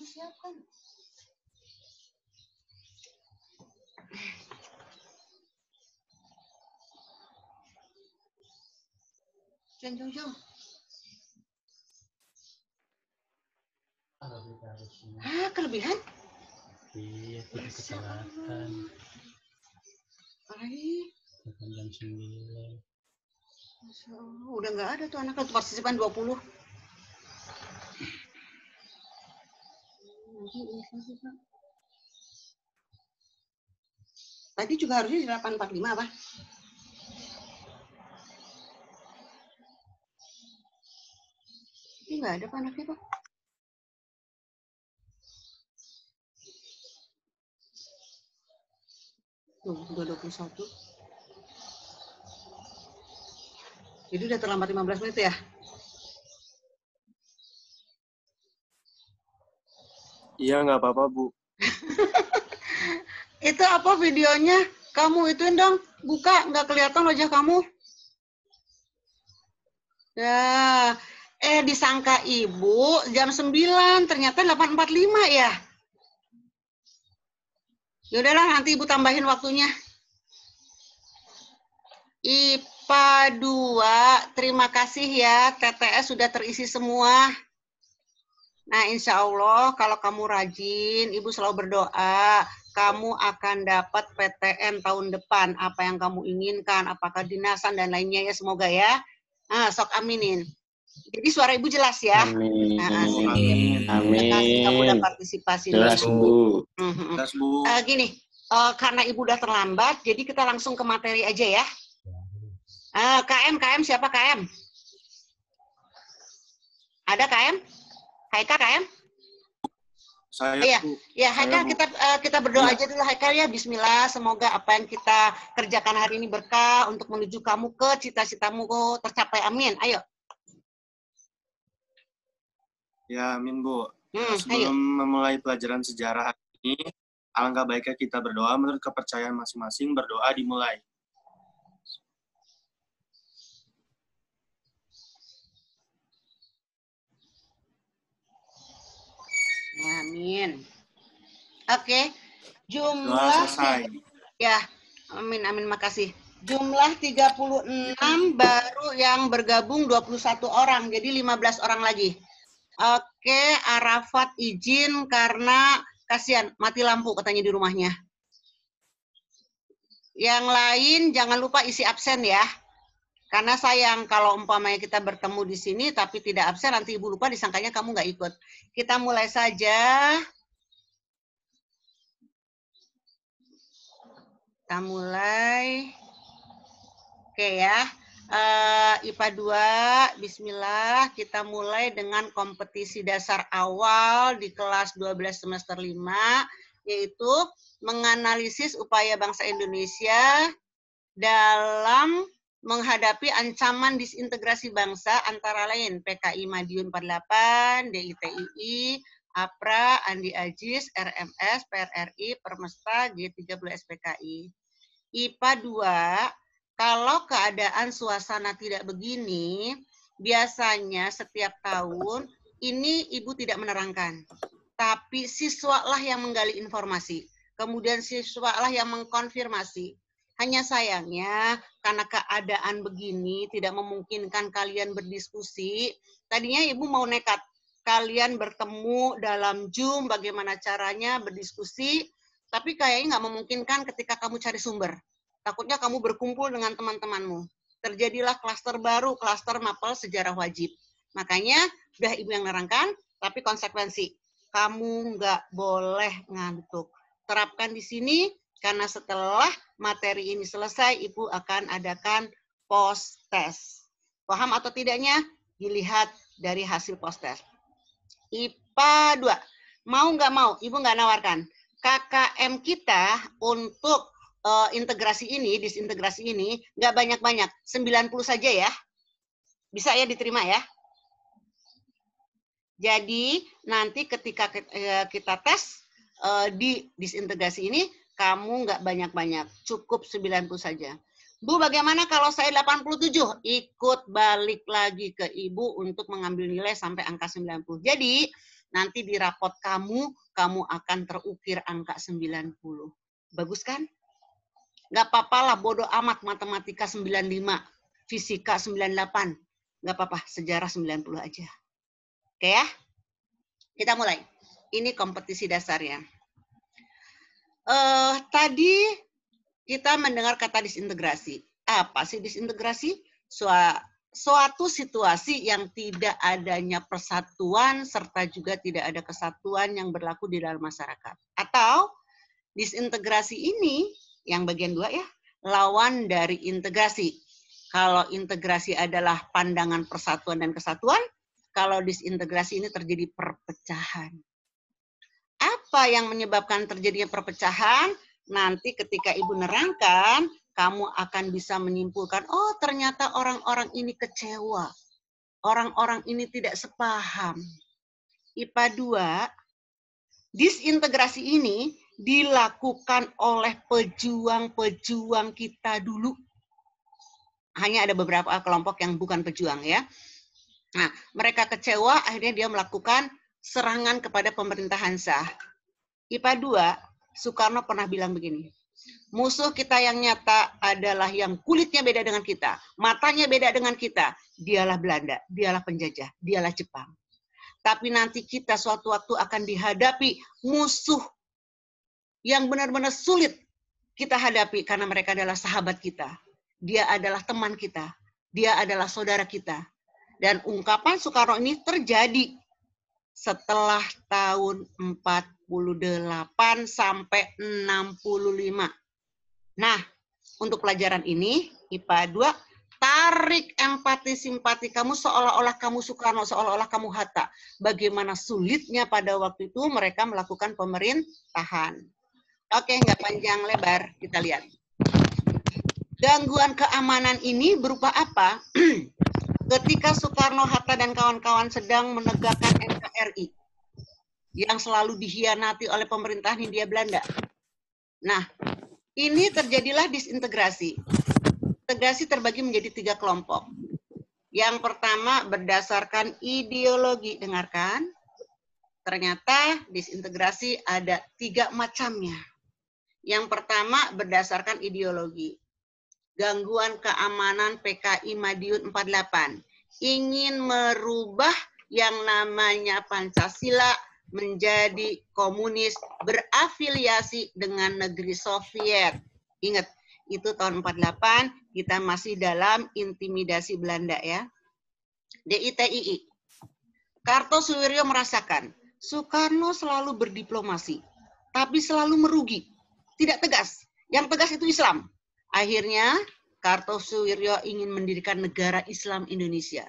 siapkan. Jom. Kelebihan? Iya, tidak keselatan. Jam 9. Masya Allah, udah nggak ada tuh anak tuh partisipan 20. Tadi juga harusnya di 845 apa? Ini nggak ada Pak anaknya Pak. Tuh, udah 21. Jadi udah terlambat 15 menit ya? Iya, nggak apa-apa, Bu. Itu apa videonya? Kamu ituin dong, buka, nggak kelihatan wajah kamu. Ya, disangka ibu jam 9, ternyata 8.45 ya. Yaudahlah, nanti ibu tambahin waktunya. IPA 2, terima kasih ya, TTS sudah terisi semua. Nah, insya Allah kalau kamu rajin, ibu selalu berdoa, kamu akan dapat PTN tahun depan, apa yang kamu inginkan, apakah dinasan dan lainnya ya, semoga ya. Nah, sok aminin. Jadi suara ibu jelas ya. Amin. Terima kasih kamu udah partisipasi. Jelas, Bu. Jelas, Bu. Gini, karena ibu udah terlambat, jadi kita langsung ke materi aja ya. KM siapa KM? Ada KM? Haika KM? Saya, Ya, Bu. ya Haikal, kita berdoa aja dulu Haikal ya. Bismillah, semoga apa yang kita kerjakan hari ini berkah untuk menuju kamu ke cita-citamu tercapai. Amin. Ayo. Ya, amin, Bu. Ayo. Sebelum memulai pelajaran sejarah hari ini, alangkah baiknya kita berdoa menurut kepercayaan masing-masing. Berdoa dimulai. Amin. Oke. Jumlah Doa selesai. Ya, amin, makasih. Jumlah 36 baru yang bergabung 21 orang, jadi 15 orang lagi. Oke, Arafat izin karena kasihan mati lampu katanya di rumahnya. Yang lain jangan lupa isi absen ya. Karena sayang kalau umpamanya kita bertemu di sini tapi tidak absen, nanti ibu lupa disangkanya kamu nggak ikut. Kita mulai saja. Kita mulai. Oke ya. IPA 2, bismillah, kita mulai dengan kompetisi dasar awal di kelas 12 semester 5, yaitu menganalisis upaya bangsa Indonesia dalam menghadapi ancaman disintegrasi bangsa antara lain PKI Madiun 48, DITII, APRA, Andi Ajis, RMS, PRRI, Permesta, G30 SPKI. IPA 2, kalau keadaan suasana tidak begini, biasanya setiap tahun ini ibu tidak menerangkan. Tapi siswalah yang menggali informasi. Kemudian siswalah yang mengkonfirmasi. Hanya sayangnya karena keadaan begini tidak memungkinkan kalian berdiskusi. Tadinya ibu mau nekat. Kalian bertemu dalam Zoom, bagaimana caranya berdiskusi. Tapi kayaknya nggak memungkinkan ketika kamu cari sumber. Takutnya kamu berkumpul dengan teman-temanmu. Terjadilah klaster baru, klaster mapel sejarah wajib. Makanya udah ibu yang nerangkan, tapi konsekuensi. Kamu nggak boleh ngantuk. Terapkan di sini, karena setelah materi ini selesai, ibu akan adakan post test. Paham atau tidaknya? Dilihat dari hasil post test. IPA 2. Mau nggak mau, ibu nggak nawarkan. KKM kita untuk integrasi ini, disintegrasi ini, nggak banyak-banyak, 90 saja ya. Bisa ya diterima ya. Jadi nanti ketika kita tes di disintegrasi ini, kamu nggak banyak-banyak, cukup 90 saja. Bu, bagaimana kalau saya 87? Ikut balik lagi ke ibu untuk mengambil nilai sampai angka 90. Jadi Nanti di rapot kamu akan terukir angka 90. Bagus kan? Nggak apa-apa lah, bodoh amat matematika 95, fisika 98. Nggak apa-apa, sejarah 90 aja. Oke ya? Kita mulai. Ini kompetisi dasarnya. Tadi kita mendengar kata disintegrasi. Apa sih disintegrasi? Suatu situasi yang tidak adanya persatuan serta juga tidak ada kesatuan yang berlaku di dalam masyarakat. Atau disintegrasi ini, yang bagian 2 ya, lawan dari integrasi. Kalau integrasi adalah pandangan persatuan dan kesatuan, kalau disintegrasi ini terjadi perpecahan. Apa yang menyebabkan terjadinya perpecahan? Nanti ketika Ibu nerangkan, kamu akan bisa menyimpulkan, oh ternyata orang-orang ini kecewa. Orang-orang ini tidak sepaham. IPA 2, disintegrasi ini dilakukan oleh pejuang-pejuang kita dulu. Hanya ada beberapa kelompok yang bukan pejuang ya. Nah, mereka kecewa, akhirnya dia melakukan serangan kepada pemerintahan sah. IPA 2, Soekarno pernah bilang begini, musuh kita yang nyata adalah yang kulitnya beda dengan kita, matanya beda dengan kita, dialah Belanda, dialah penjajah, dialah Jepang. Tapi nanti kita suatu waktu akan dihadapi musuh yang benar-benar sulit kita hadapi karena mereka adalah sahabat kita. Dia adalah teman kita, dia adalah saudara kita. Dan ungkapan Soekarno ini terjadi setelah tahun 48 sampai 65. Nah, untuk pelajaran ini, IPA 2, tarik empati simpati kamu seolah-olah kamu Soekarno, seolah-olah kamu Hatta. Bagaimana sulitnya pada waktu itu mereka melakukan pemerintahan. Oke, nggak panjang lebar, kita lihat. Gangguan keamanan ini berupa apa? Ketika Soekarno, Hatta, dan kawan-kawan sedang menegakkan NKRI yang selalu dikhianati oleh pemerintahan Hindia Belanda. Nah, ini terjadilah disintegrasi. Integrasi terbagi menjadi 3 kelompok. Yang pertama berdasarkan ideologi. Dengarkan, ternyata disintegrasi ada 3 macamnya. Yang pertama berdasarkan ideologi. Gangguan keamanan PKI Madiun 48 ingin merubah yang namanya Pancasila menjadi komunis berafiliasi dengan negeri Soviet. Ingat, itu tahun 48 kita masih dalam intimidasi Belanda ya. DITII. Kartosuwiryo merasakan Soekarno selalu berdiplomasi, tapi selalu merugi, tidak tegas. Yang tegas itu Islam. Akhirnya, Kartosuwiryo ingin mendirikan negara Islam Indonesia.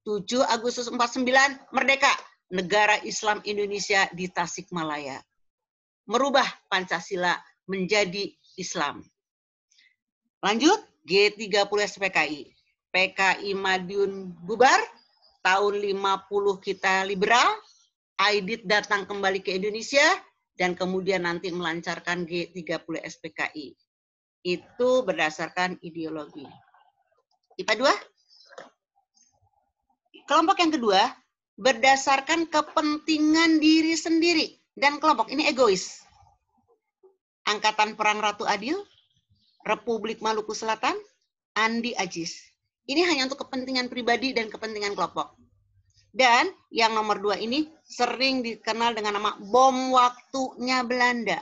7 Agustus 49, merdeka. Negara Islam Indonesia di Tasikmalaya. Merubah Pancasila menjadi Islam. Lanjut, G30 SPKI. PKI Madiun bubar, tahun 50 kita liberal, Aidit datang kembali ke Indonesia, dan kemudian nanti melancarkan G30 SPKI. Itu berdasarkan ideologi. IPA 2. Kelompok yang kedua, berdasarkan kepentingan diri sendiri. Dan kelompok ini egois. Angkatan Perang Ratu Adil, Republik Maluku Selatan, Andi Ajis. Ini hanya untuk kepentingan pribadi dan kepentingan kelompok. Dan yang nomor 2 ini sering dikenal dengan nama bom waktunya Belanda.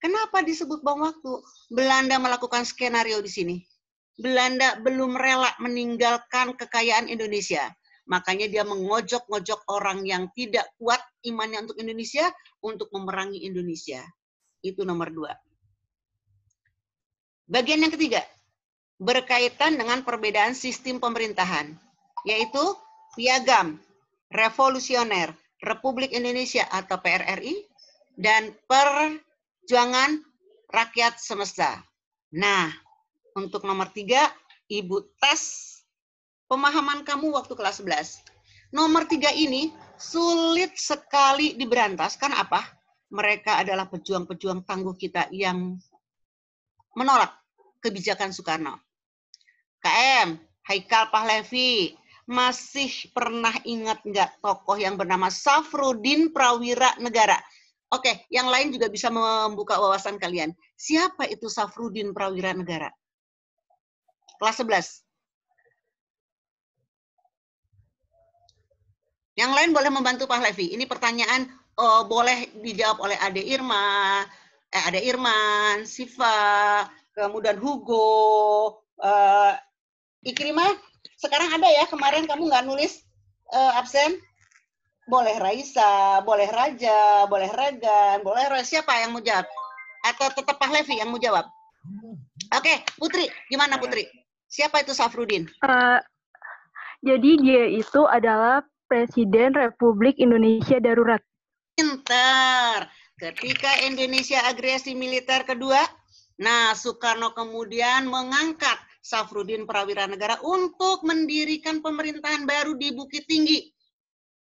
Kenapa disebut bom waktu? Belanda melakukan skenario di sini. Belanda belum rela meninggalkan kekayaan Indonesia. Makanya dia mengojok-ngojok orang yang tidak kuat imannya untuk Indonesia untuk memerangi Indonesia. Itu nomor 2. Bagian yang ketiga, berkaitan dengan perbedaan sistem pemerintahan, yaitu Piagam Revolusioner Republik Indonesia atau PRRI dan Perjuangan Rakyat Semesta. Nah, untuk nomor 3, Ibu tes pemahaman kamu waktu kelas 11. Nomor 3 ini sulit sekali diberantas. Karena apa? Mereka adalah pejuang-pejuang tangguh kita yang menolak kebijakan Soekarno. KM, Haikal Pahlavi, masih pernah ingat nggak tokoh yang bernama Safruddin Prawira Negara? Oke, yang lain juga bisa membuka wawasan kalian. Siapa itu Safruddin Prawira Negara? Kelas 11. Yang lain boleh membantu Pahlavi. Ini pertanyaan boleh dijawab oleh Ade Irman, Siva, kemudian Hugo, Ikrimah. Sekarang ada ya, kemarin kamu nggak nulis absen. Boleh Raisa, boleh Raja, boleh Regan, boleh Roy. Siapa yang mau jawab? Atau tetap Pahlavi yang mau jawab? Oke, Putri. Gimana Putri? Siapa itu Safruddin? Jadi dia itu adalah Presiden Republik Indonesia Darurat. Pintar. Ketika Indonesia agresi militer kedua, nah Soekarno kemudian mengangkat Safruddin Prawira Negara untuk mendirikan pemerintahan baru di Bukit Tinggi.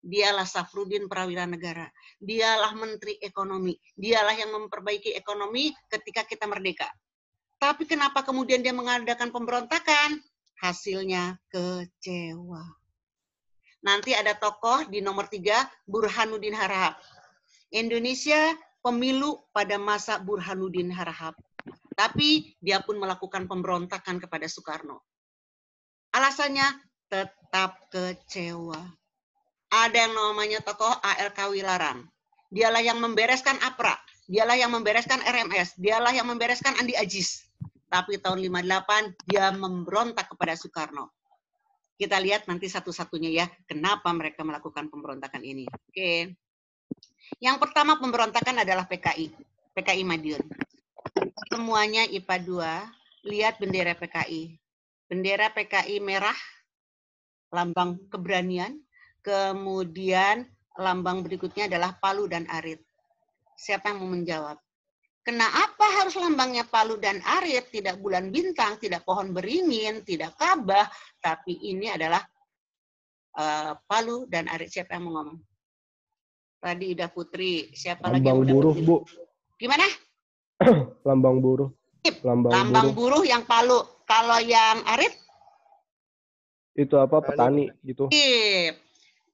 Dialah Safruddin Prawira Negara. Dialah Menteri Ekonomi. Dialah yang memperbaiki ekonomi ketika kita merdeka. Tapi kenapa kemudian dia mengadakan pemberontakan? Hasilnya kecewa. Nanti ada tokoh di nomor 3, Burhanuddin Harahap. Indonesia pemilu pada masa Burhanuddin Harahap. Tapi dia pun melakukan pemberontakan kepada Soekarno. Alasannya tetap kecewa. Ada yang namanya tokoh A.L. Kawilarang. Dialah yang membereskan APRA. Dialah yang membereskan RMS. Dialah yang membereskan Andi Ajis. Tapi tahun 58 dia memberontak kepada Soekarno. Kita lihat nanti satu-satunya ya, kenapa mereka melakukan pemberontakan ini. Oke. Yang pertama pemberontakan adalah PKI. PKI Madiun. Semuanya IPA 2, lihat bendera PKI. Bendera PKI merah, lambang keberanian. Kemudian lambang berikutnya adalah palu dan arit. Siapa yang mau menjawab? Kenapa harus lambangnya palu dan arit, tidak bulan bintang, tidak pohon beringin, tidak Ka'bah, tapi ini adalah palu dan arit. Siapa yang mau ngomong? Tadi Ida Putri. Siapa lagi yang udah buruh, Putri? Bu. Gimana? Lambang buruh. Lambang buruh yang palu. Kalau yang arit? Itu apa? Petani gitu.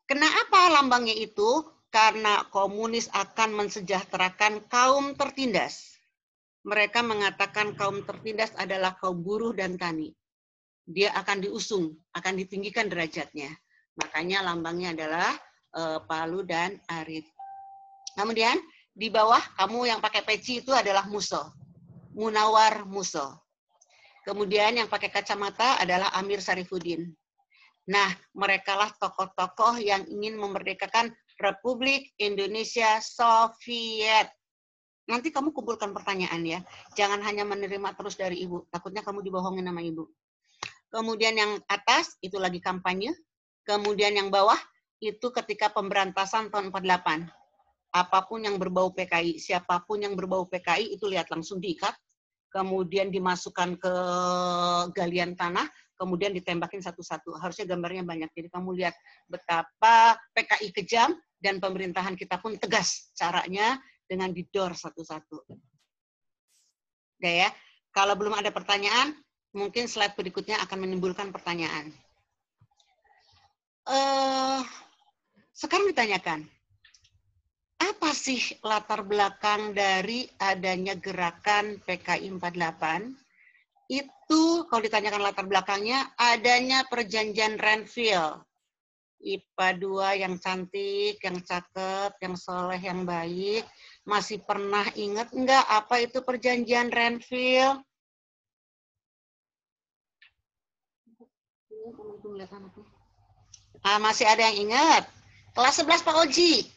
Kenapa lambangnya itu? Karena komunis akan mensejahterakan kaum tertindas. Mereka mengatakan kaum tertindas adalah kaum buruh dan tani. Dia akan diusung, akan ditinggikan derajatnya. Makanya lambangnya adalah palu dan arit. Kemudian di bawah kamu yang pakai peci itu adalah Muso. Munawar Muso. Kemudian yang pakai kacamata adalah Amir Sarifuddin. Nah, merekalah tokoh-tokoh yang ingin memerdekakan Republik Indonesia Soviet. Nanti kamu kumpulkan pertanyaan ya. Jangan hanya menerima terus dari Ibu. Takutnya kamu dibohongin sama Ibu. Kemudian yang atas itu lagi kampanye. Kemudian yang bawah itu ketika pemberantasan tahun 48. Apapun yang berbau PKI, siapapun yang berbau PKI itu lihat langsung diikat. Kemudian dimasukkan ke galian tanah, kemudian ditembakin satu-satu. Harusnya gambarnya banyak. Jadi kamu lihat betapa PKI kejam dan pemerintahan kita pun tegas caranya dengan didor satu-satu. Oke ya. Kalau belum ada pertanyaan, mungkin slide berikutnya akan menimbulkan pertanyaan. Sekarang ditanyakan, apa sih latar belakang dari adanya gerakan PKI 48? Itu kalau ditanyakan latar belakangnya, adanya perjanjian Renville. IPA 2 yang cantik, yang cakep, yang soleh, yang baik. Masih pernah ingat enggak apa itu perjanjian Renville? Masih ada yang ingat? Kelas 11 Pak Oji.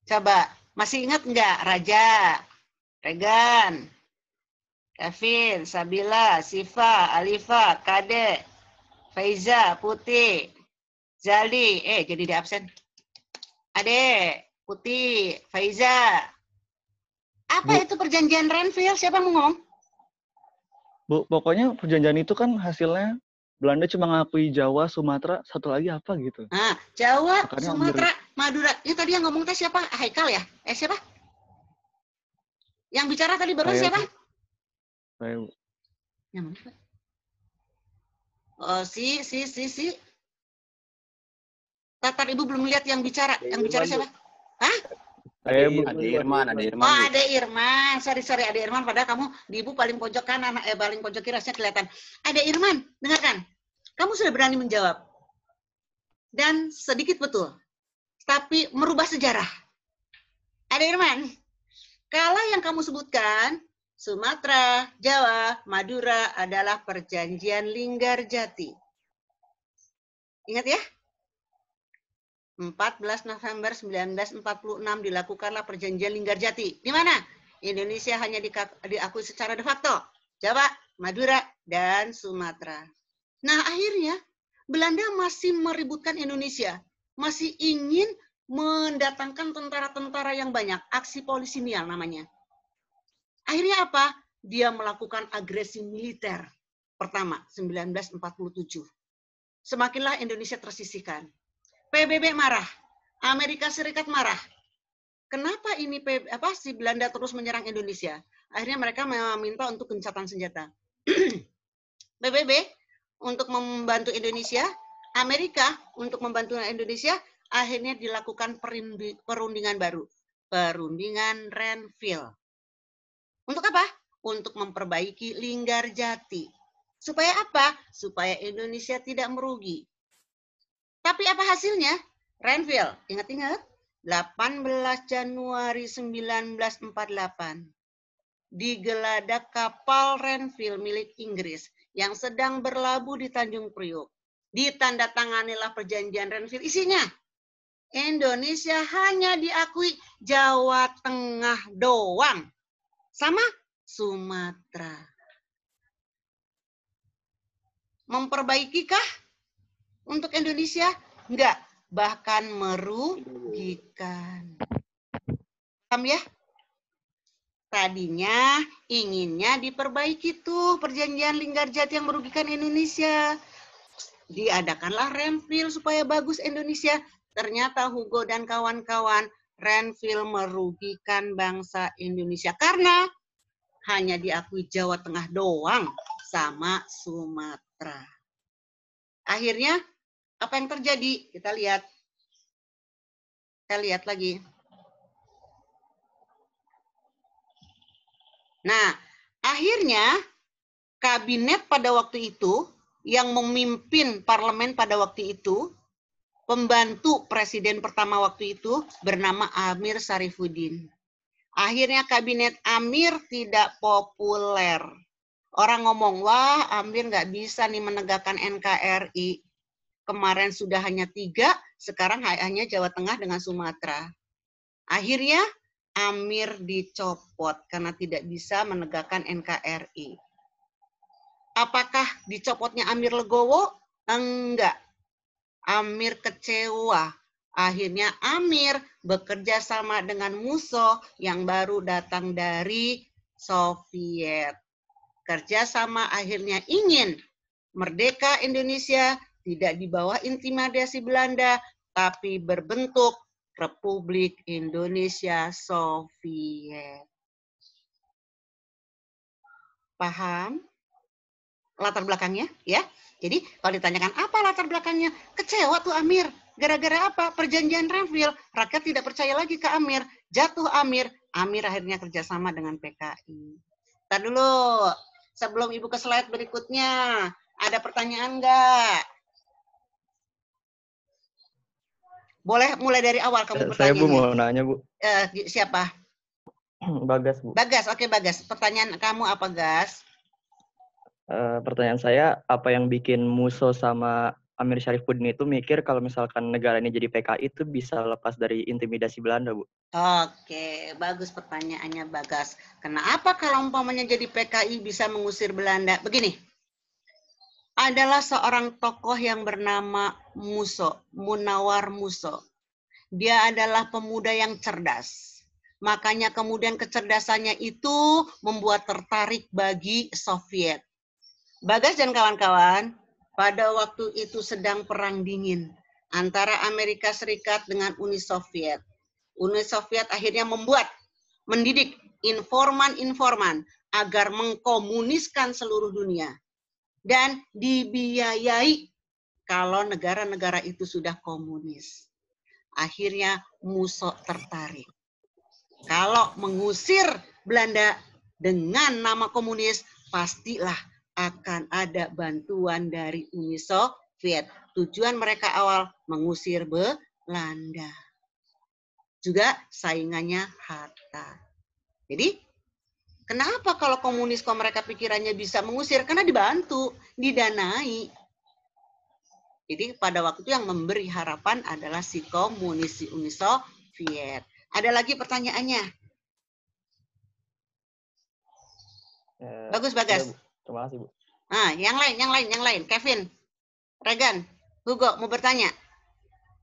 Coba, masih ingat enggak? Raja, Regan, Kevin, Sabila, Siva, Alifa, Kade, Faiza, Putih, Zali, jadi di absen. Ade, Putih, Faiza. Apa itu perjanjian Renville? Siapa mau ngomong? Bu, pokoknya perjanjian itu kan hasilnya Belanda cuma ngakui Jawa, Sumatera, satu lagi apa gitu. Nah, Jawa, Makanya Sumatera, Madura. Ini tadi yang ngomong teh siapa? Haikal ya? Siapa? Yang bicara tadi baru siapa? Saya, Yang mana, Pak? Si. Tatar Ibu belum lihat yang bicara. Yang bicara siapa? Hah? Ada Irman, Oh, ada Irman. Sorry, ada Irman. Padahal kamu di Ibu paling pojok kanan, paling pojok kiri rasanya kelihatan. Ada Irman, dengarkan. Kamu sudah berani menjawab. Dan sedikit betul. Tapi merubah sejarah. Ada Irman. Kalau yang kamu sebutkan, Sumatera, Jawa, Madura adalah perjanjian Linggarjati. Ingat ya? 14 November 1946 dilakukanlah perjanjian Linggarjati. Di mana? Indonesia hanya diakui secara de facto. Jawa, Madura, dan Sumatera. Nah, akhirnya Belanda masih meributkan Indonesia. Masih ingin mendatangkan tentara-tentara yang banyak. Aksi polisinial namanya. Akhirnya apa? Dia melakukan agresi militer. Pertama, 1947. Semakinlah Indonesia tersisihkan. PBB marah, Amerika Serikat marah. Kenapa ini si Belanda terus menyerang Indonesia? Akhirnya mereka meminta untuk gencatan senjata. PBB untuk membantu Indonesia, Amerika untuk membantu Indonesia, akhirnya dilakukan perundingan baru. Perundingan Renville. Untuk apa? Untuk memperbaiki Linggarjati. Supaya apa? Supaya Indonesia tidak merugi. Tapi apa hasilnya? Renville, ingat-ingat, 18 Januari 1948. Digeladak kapal Renville milik Inggris yang sedang berlabuh di Tanjung Priok. Ditandatanganilah perjanjian Renville. Isinya, Indonesia hanya diakui Jawa Tengah doang. Sama Sumatera. Memperbaikikah untuk Indonesia? Enggak, bahkan merugikan. Paham ya? Tadinya inginnya diperbaiki tuh perjanjian Linggarjati yang merugikan Indonesia. Diadakanlah Renville supaya bagus Indonesia. Ternyata Hugo dan kawan-kawan, Renville merugikan bangsa Indonesia karena hanya diakui Jawa Tengah doang sama Sumatera. Akhirnya apa yang terjadi? Kita lihat. Kita lihat lagi. Nah, akhirnya kabinet pada waktu itu yang memimpin parlemen pada waktu itu, pembantu presiden pertama waktu itu bernama Amir Syarifuddin. Akhirnya kabinet Amir tidak populer. Orang ngomong, wah Amir nggak bisa nih menegakkan NKRI. Kemarin sudah hanya 3, sekarang hanya Jawa Tengah dengan Sumatera. Akhirnya Amir dicopot karena tidak bisa menegakkan NKRI. Apakah dicopotnya Amir legowo? Enggak. Amir kecewa. Akhirnya Amir bekerja sama dengan Musso yang baru datang dari Soviet. Kerjasama akhirnya ingin merdeka Indonesia tidak di bawah intimidasi Belanda, tapi berbentuk Republik Indonesia Soviet. Paham latar belakangnya? Ya. Jadi kalau ditanyakan apa latar belakangnya, kecewa tuh Amir. Gara-gara apa? Perjanjian Renville. Rakyat tidak percaya lagi ke Amir. Jatuh Amir. Amir akhirnya kerjasama dengan PKI. Ntar dulu. Sebelum Ibu ke slide berikutnya. Ada pertanyaan nggak? Boleh mulai dari awal kamu bertanya. Saya Bu mau nanya Bu. Siapa? Bagas Bu. Bagas, oke Bagas. Pertanyaan kamu apa Gas? Pertanyaan saya, apa yang bikin Musso sama Amir Syarifuddin itu mikir kalau misalkan negara ini jadi PKI itu bisa lepas dari intimidasi Belanda Bu? Oke, bagus pertanyaannya Bagas. Kenapa kalau umpamanya jadi PKI bisa mengusir Belanda? Begini. Adalah seorang tokoh yang bernama Musso, Munawar Musso. Dia adalah pemuda yang cerdas. Makanya kemudian kecerdasannya itu membuat tertarik bagi Soviet. Bagas dan kawan-kawan, pada waktu itu sedang perang dingin antara Amerika Serikat dengan Uni Soviet. Uni Soviet akhirnya mendidik informan-informan agar mengkomuniskan seluruh dunia. dan dibiayai kalau negara-negara itu sudah komunis. Akhirnya Musso tertarik. Kalau mengusir Belanda dengan nama komunis, pastilah akan ada bantuan dari Uni Soviet. Tujuan mereka awal mengusir Belanda. Juga saingannya Hatta. Jadi, kenapa kalau komunis kok mereka pikirannya bisa mengusir? Karena dibantu, didanai. Jadi pada waktu itu yang memberi harapan adalah si komunis, si Uni Soviet. Ada lagi pertanyaannya? Bagus, Bagas. Terima kasih, Bu. Nah, yang lain. Kevin, Regan, Hugo mau bertanya?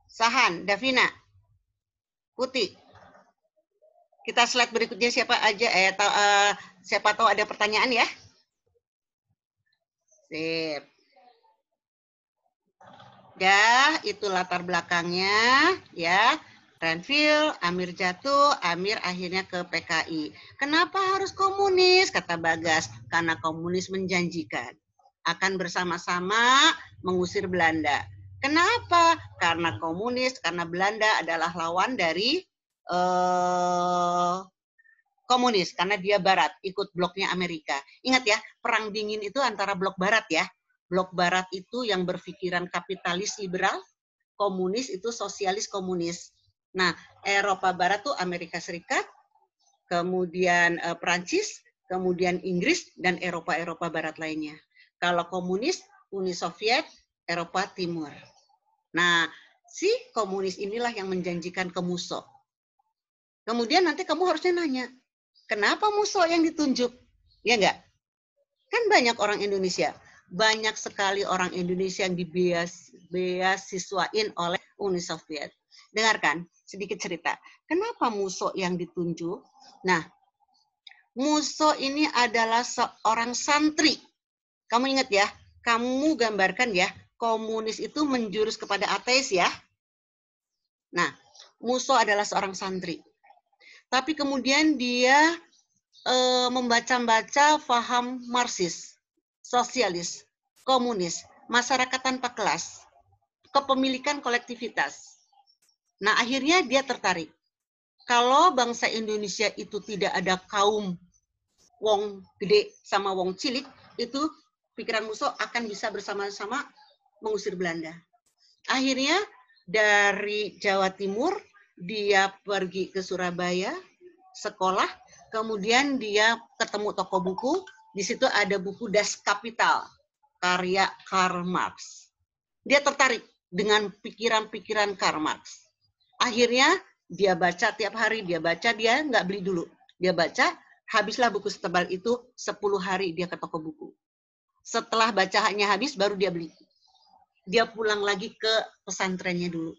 Sahan, Davina, Putih. Kita slide berikutnya siapa aja? Siapa tahu ada pertanyaan ya? Sip. Dah, itu latar belakangnya ya. Renville, Amir jatuh, Amir akhirnya ke PKI. Kenapa harus komunis? Kata Bagas, karena komunis menjanjikan akan bersama-sama mengusir Belanda. Kenapa? Karena komunis, karena Belanda adalah lawan dari komunis, karena dia barat, ikut bloknya Amerika. Ingat ya, perang dingin itu antara blok barat ya. Blok barat itu yang berpikiran kapitalis liberal, komunis itu sosialis komunis. Nah, Eropa Barat tuh Amerika Serikat, kemudian Prancis, kemudian Inggris, dan Eropa Barat lainnya. Kalau komunis, Uni Soviet, Eropa Timur. Nah, si komunis inilah yang menjanjikan ke Musso. Kemudian nanti kamu harusnya nanya, kenapa Musso yang ditunjuk? Ya enggak? Kan banyak orang Indonesia. Banyak sekali orang Indonesia yang dibeasiswain oleh Uni Soviet. Dengarkan sedikit cerita. Kenapa Musso yang ditunjuk? Nah, Musso ini adalah seorang santri. Kamu ingat ya, kamu gambarkan ya, komunis itu menjurus kepada ateis ya. Nah, Musso adalah seorang santri. Tapi kemudian dia membaca-baca faham Marxis, sosialis, komunis, masyarakat tanpa kelas, kepemilikan kolektivitas. Nah, akhirnya dia tertarik. Kalau bangsa Indonesia itu tidak ada kaum wong gede sama wong cilik, itu pikiran Musso akan bisa bersama-sama mengusir Belanda. Akhirnya dari Jawa Timur, dia pergi ke Surabaya, sekolah, kemudian dia ketemu toko buku, di situ ada buku Das Kapital, karya Karl Marx. Dia tertarik dengan pikiran-pikiran Karl Marx. Akhirnya dia baca tiap hari, dia nggak beli dulu. Dia baca, habislah buku setebal itu, 10 hari dia ke toko buku. Setelah bacaannya habis, baru dia beli. Dia pulang lagi ke pesantrennya dulu.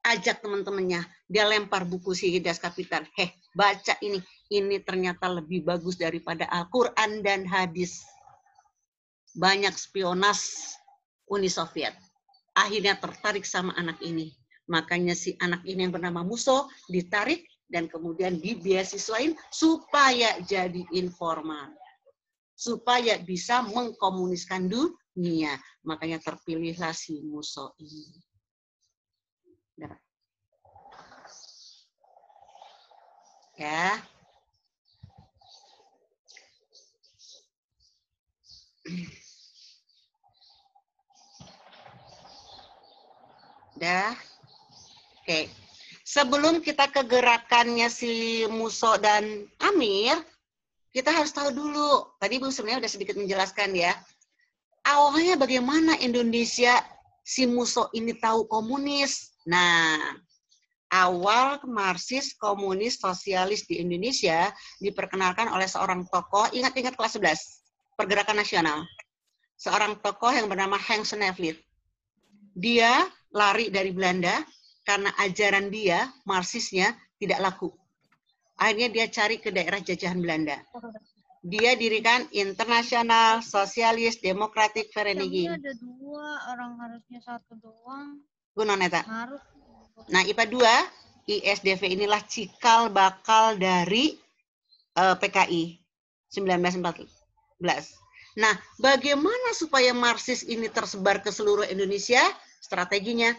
Ajak teman-temannya, dia lempar buku si Das Kapital. Baca ini ternyata lebih bagus daripada Al-Quran dan hadis. Banyak spionas Uni Soviet. Akhirnya tertarik sama anak ini. Makanya si anak ini yang bernama Musso ditarik dan kemudian dibeasiswain supaya jadi informan. Supaya bisa mengkomuniskan dunia. Makanya terpilihlah si Musso ini. Ya. Dah. Oke. Sebelum kita ke gerakannya si Musso dan Amir, kita harus tahu dulu. Tadi Bu sebenarnya udah sedikit menjelaskan ya. Awalnya bagaimana Indonesia si Musso ini tahu komunis? Nah, awal Marxis, komunis, sosialis di Indonesia diperkenalkan oleh seorang tokoh, ingat-ingat kelas 11, Pergerakan Nasional. Seorang tokoh yang bernama Henk Sneevliet. Dia lari dari Belanda karena ajaran dia, Marxisnya, tidak laku. Akhirnya dia cari ke daerah jajahan Belanda. Dia dirikan Internasional Sosialis Demokratik Vereniging. Ada 2, orang harusnya 1 doang. Gunoneta. Harus. Nah, IPA 2, ISDV inilah cikal bakal dari PKI 1914. Nah, bagaimana supaya Marxis ini tersebar ke seluruh Indonesia? Strateginya,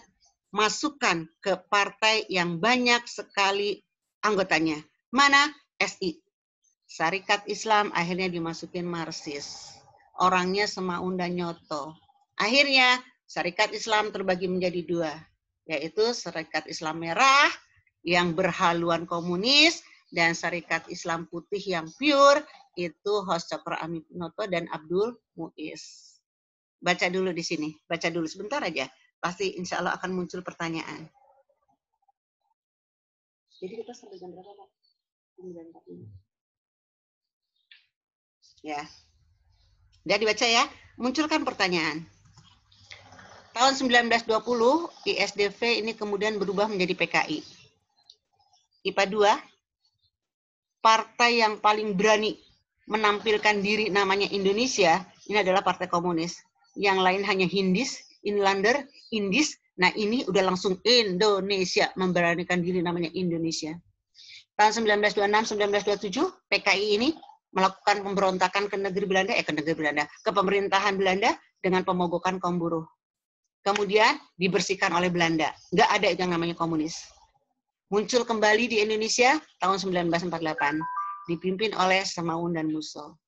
masukkan ke partai yang banyak sekali anggotanya. Mana? SI. Syarikat Islam akhirnya dimasukin Marxis. Orangnya Semaun dan Nyoto. Akhirnya, Syarikat Islam terbagi menjadi dua, yaitu Syarikat Islam Merah yang berhaluan komunis dan Syarikat Islam Putih yang pure, itu Hos Cokro Aminoto dan Abdul Muiz. Baca dulu di sini, baca dulu sebentar aja. Pasti insya Allah akan muncul pertanyaan. Jadi kita sampai jam berapa, Pak? 9.45. Ya. Udah dibaca ya? Munculkan pertanyaan. Tahun 1920, ISDV ini kemudian berubah menjadi PKI. IPA 2, partai yang paling berani menampilkan diri namanya Indonesia, ini adalah Partai Komunis. Yang lain hanya Hindis, Inlander, Indis. Nah ini udah langsung Indonesia, memberanikan diri namanya Indonesia. Tahun 1926-1927, PKI ini melakukan pemberontakan ke pemerintahan Belanda dengan pemogokan kaum buruh. Kemudian dibersihkan oleh Belanda. Nggak ada yang namanya komunis. Muncul kembali di Indonesia tahun 1948, dipimpin oleh Semaun dan Musso.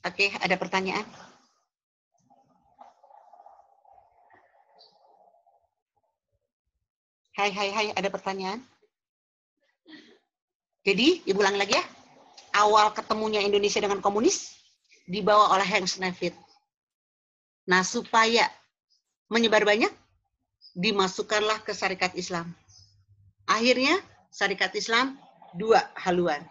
Oke, ada pertanyaan? Hai, ada pertanyaan? Jadi, diulang lagi ya. Awal ketemunya Indonesia dengan komunis dibawa oleh Hans Nevitt. Nah, supaya menyebar banyak, dimasukkanlah ke Syarikat Islam. Akhirnya, Syarikat Islam 2 haluan.